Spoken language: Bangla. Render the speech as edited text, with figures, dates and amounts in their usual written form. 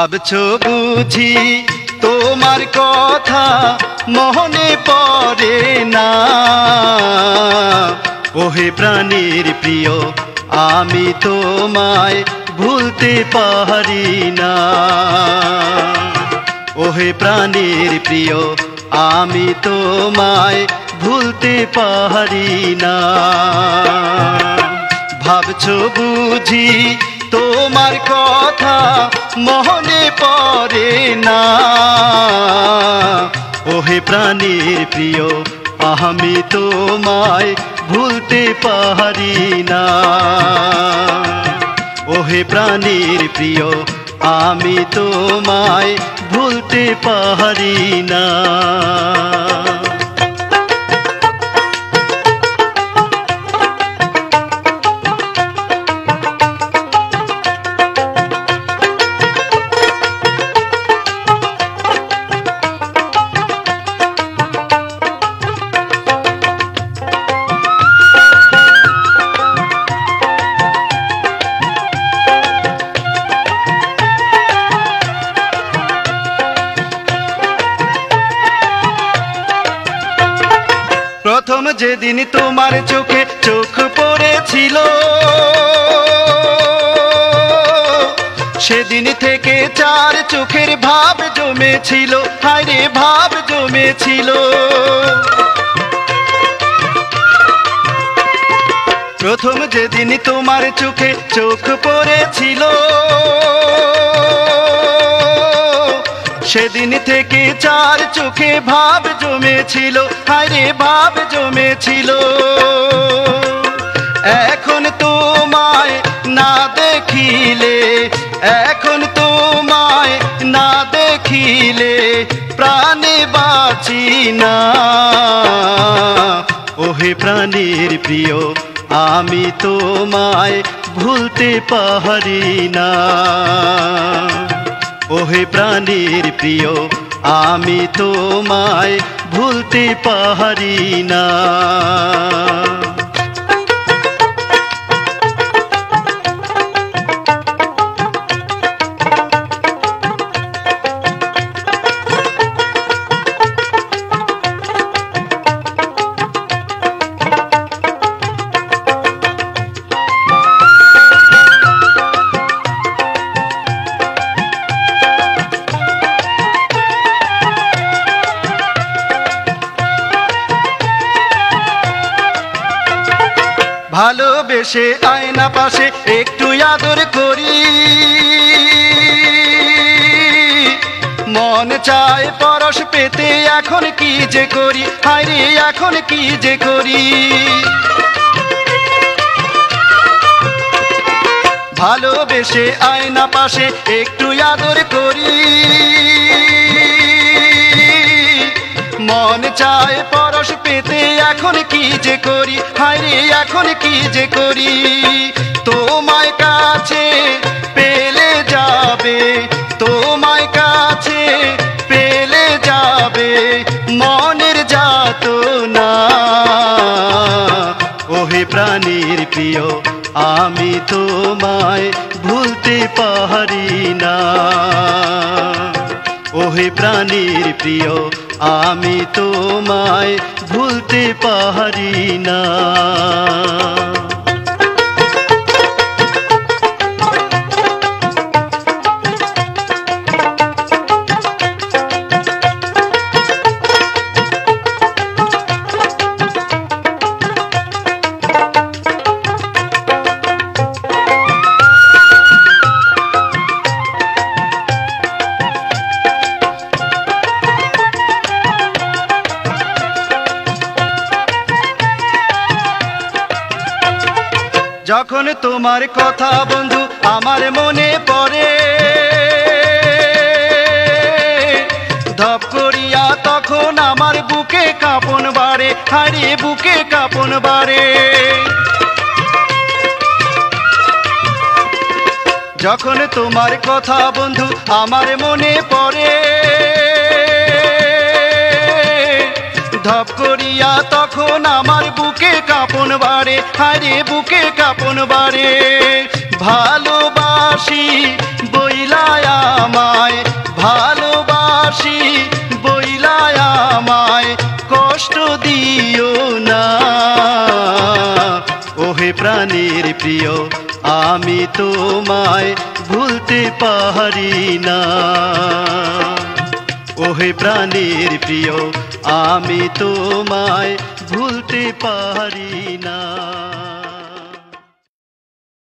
ভাবছো বুঝি তোমার কথা মনে পড়ে না, ওহে প্রাণীর প্রিয় আমি তোমায় ভুলতে পারি না। ওহে প্রাণীর প্রিয় আমি তোমায় ভুলতে পারি না। ভাবছো বুঝি তোমার কথা মনে পড়ে না, ওহে প্রাণীর প্রিয় আমি তোমায় ভুলতে পারি না। ওহে প্রাণীর প্রিয় আমি তোমায় ভুলতে পারি না। প্রথম যেদিন তোমার চোখে চোখ পড়েছিল, সেদিন থেকে চার চোখের ভাব জমেছিল, হায়রে ভাব জমেছিল। প্রথম যেদিন তোমার চোখে চোখ পড়েছিল, সেদিন থেকে চার চোখে ভাব জমেছিল, হায়রে ভাব জমেছিল। এখন তোমায় না দেখিলে, এখন তোমায় না দেখিলে প্রাণে বাঁচি না। ওহে প্রাণীর প্রিয় আমি তোমায় ভুলতে পারি না। ওহে প্রাণীর প্রিয় আমি তোমায় ভুলতে পারি না। ভালোবেসে আয়না পাশে একটু আদর করি, মন চায় পরশ পেতে এখন কি যে করি, হায়রে এখন কি যে করি। ভালোবেসে আয়না পাশে একটু আদর করি, মন চায় পরশ পেতে এখন কি যে করি, হায়রে এখন কি যে করি। তোমায় কাছে পেলে যাবে, তোমায় কাছে পেলে যাবে মনের যাতনা। ওহে প্রাণীর প্রিয় আমি তোমায় ভুলতে পারি না। ওহে প্রাণীর প্রিয় আমি তোমায় ভুলতে পারি না। যখন তোমার কথা বন্ধু আমার মনে পড়ে, ধপ করিয়া তখন আমার বুকে কাঁপন বাড়ে, হায়রে বুকে কাঁপন বাড়ে। যখন তোমার কথা বন্ধু আমার মনে পড়ে, ধপ করিয়া তখন আমার বুকে কাঁপন বাড়ে, হায়রে বুকে কাঁপন বাড়ে। ভালোবাসি বইলায় আমায়, ভালোবাসি বইলায় আমায় কষ্ট দিও না। ওহে প্রাণের প্রিয় আমি তোমায় ভুলতে পারি না। ওহে প্রাণের প্রিয় আমি তোমায় ভুলতে পারি না।